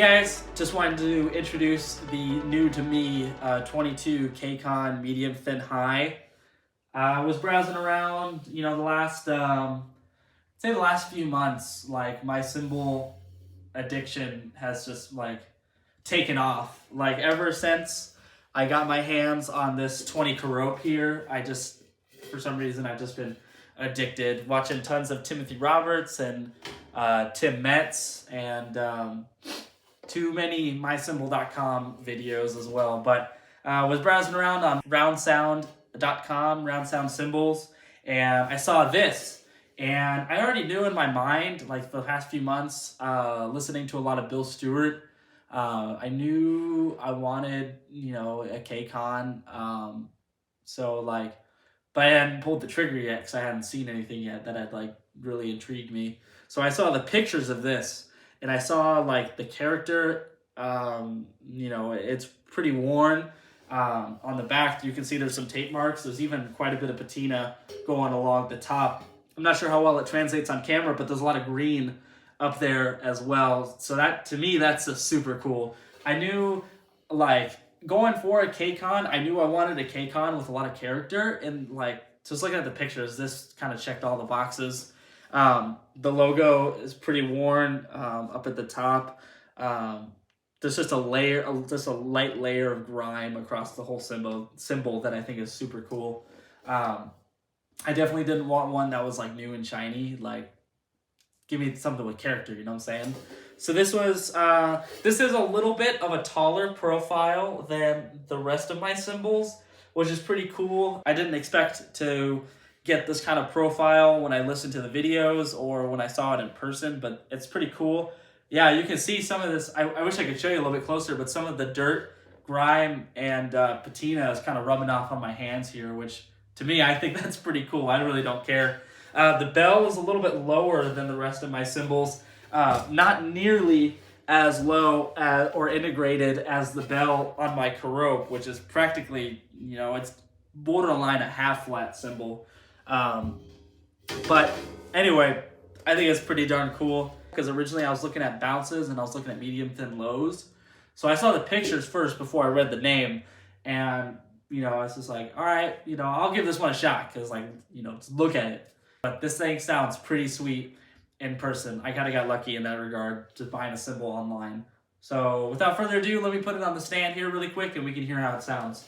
guys, just wanted to introduce the new to me 22 K-Con medium thin high. I was browsing around, the last, say the last few months, like my cymbal addiction has just like taken off. Like ever since I got my hands on this 20 Carope here, for some reason, I've just been addicted. Watching tons of Timothy Roberts and Tim Metz and too many mycymbal.com videos as well. But was browsing around on roundsound.com, Round Sound Cymbals, and I saw this. And I already knew in my mind, like for the past few months, listening to a lot of Bill Stewart, I knew I wanted, a K-Con. But I hadn't pulled the trigger yet because I hadn't seen anything yet that had like really intrigued me. So I saw the pictures of this, and I saw like the character. It's pretty worn. On the back, you can see there's some tape marks. There's even quite a bit of patina going along the top. I'm not sure how well it translates on camera, but there's a lot of green up there as well. So that, to me, that's a super cool. I knew, like, going for a K-Con, I knew I wanted a K-Con with a lot of character, and like just looking at the pictures, this kind of checked all the boxes. The logo is pretty worn up at the top. There's just a light layer of grime across the whole symbol that I think is super cool. I definitely didn't want one that was like new and shiny. Like, give me something with character, you know what I'm saying? So this is a little bit of a taller profile than the rest of my cymbals, which is pretty cool. I didn't expect to get this kind of profile when I listened to the videos or when I saw it in person, but it's pretty cool. Yeah, you can see some of this. I wish I could show you a little bit closer, but some of the dirt, grime, and patina is kind of rubbing off on my hands here, which to me, I think that's pretty cool. I really don't care. The bell is a little bit lower than the rest of my cymbals. Not nearly as low or integrated as the bell on my Carope, which is practically, it's borderline a half flat cymbal. But anyway, I think it's pretty darn cool because originally I was looking at bounces and I was looking at medium thin lows. So I saw the pictures first before I read the name, and I was just like, all right, I'll give this one a shot because just look at it. But this thing sounds pretty sweet in person. I kind of got lucky in that regard, just buying a cymbal online. So without further ado, let me put it on the stand here really quick and we can hear how it sounds.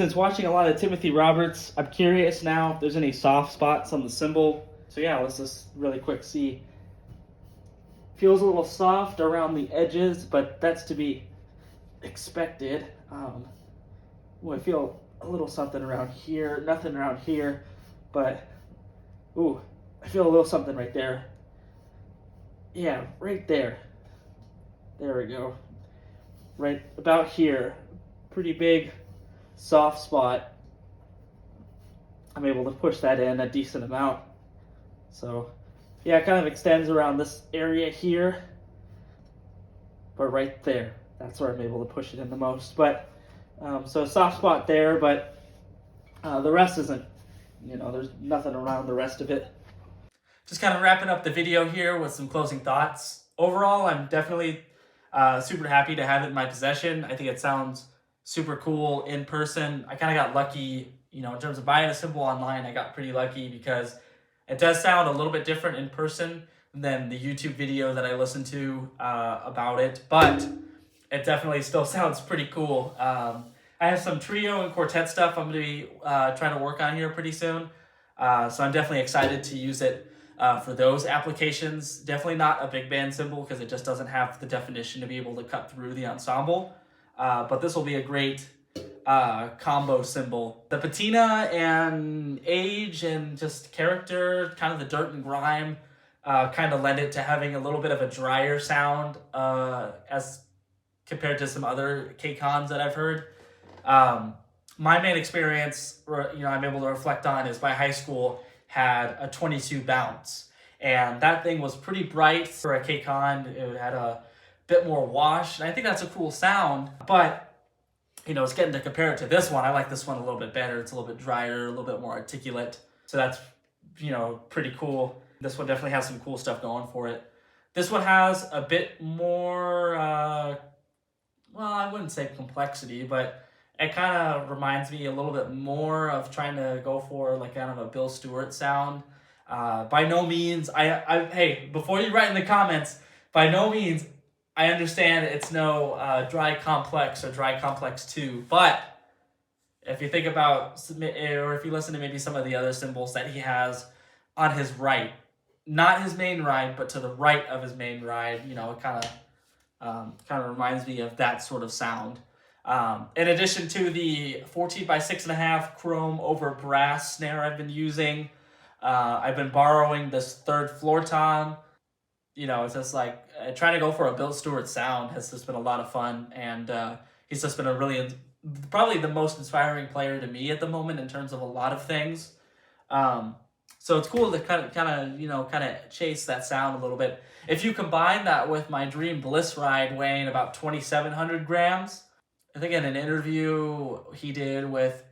since watching a lot of Timothy Roberts, I'm curious now if there's any soft spots on the cymbal. So yeah, let's just really quick see. Feels a little soft around the edges, but that's to be expected. I feel a little something around here, nothing around here, but ooh, I feel a little something right there. Yeah, right there. There we go. Right about here. Pretty big, soft spot. I'm able to push that in a decent amount. So, yeah, it kind of extends around this area here. But right there, that's where I'm able to push it in the most. But, so a soft spot there, but the rest isn't, there's nothing around the rest of it. Just kind of wrapping up the video here with some closing thoughts. Overall, I'm definitely super happy to have it in my possession. I think it sounds super cool in person. I kind of got lucky, in terms of buying a cymbal online. I got pretty lucky because it does sound a little bit different in person than the YouTube video that I listened to about it, but it definitely still sounds pretty cool. I have some trio and quartet stuff I'm going to be trying to work on here pretty soon, so I'm definitely excited to use it for those applications. Definitely not a big band cymbal because it just doesn't have the definition to be able to cut through the ensemble, but this will be a great combo cymbal. The patina and age and just character, kind of the dirt and grime, kind of lend it to having a little bit of a drier sound as compared to some other K-Cons that I've heard. My main experience, I'm able to reflect on is my high school had a 22 bounce, and that thing was pretty bright for a K-Con. It had a bit more wash, and I think that's a cool sound, but it's getting to compare it to this one. I like this one a little bit better. It's a little bit drier, a little bit more articulate. So that's, pretty cool. This one definitely has some cool stuff going for it. This one has a bit more, I wouldn't say complexity, but it kind of reminds me a little bit more of trying to go for like kind of a Bill Stewart sound. By no means, hey, before you write in the comments, by no means, I understand it's no Dry Complex or Dry Complex 2, but if you think about, or if you listen to maybe some of the other cymbals that he has on his right, not his main ride, but to the right of his main ride, it kind of reminds me of that sort of sound. In addition to the 14 by 6.5 chrome over brass snare I've been using, I've been borrowing this third floor tom. It's just like trying to go for a Bill Stewart sound has just been a lot of fun, and he's just been probably the most inspiring player to me at the moment in terms of a lot of things. So it's cool to kind of chase that sound a little bit. If you combine that with my Dream Bliss ride weighing about 2,700 grams, I think in an interview he did with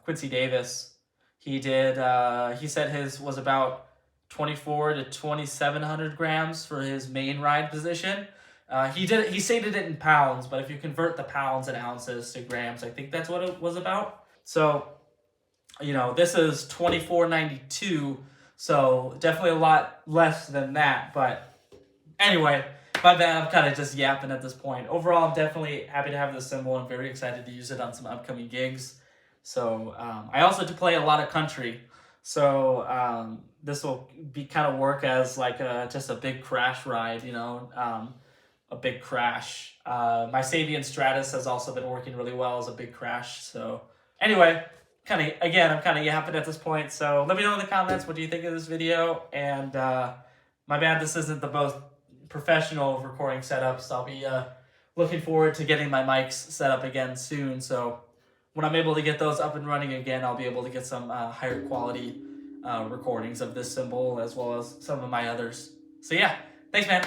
Quincy Davis, he said his was about 2,400 to 2,700 grams for his main ride position. He stated it in pounds, but if you convert the pounds and ounces to grams, I think that's what it was about. So, this is 2,492, so definitely a lot less than that. But anyway, my bad, I'm kind of just yapping at this point. Overall, I'm definitely happy to have this cymbal. I'm very excited to use it on some upcoming gigs. So I also do play a lot of country. So this will be kind of work as like just a big crash ride, a big crash. My Sabian Stratus has also been working really well as a big crash. So anyway, I'm kind of yapping at this point. So let me know in the comments, what do you think of this video? And my bad, this isn't the most professional recording setups. I'll be looking forward to getting my mics set up again soon. So when I'm able to get those up and running again, I'll be able to get some higher quality recordings of this cymbal as well as some of my others. So yeah, thanks, man.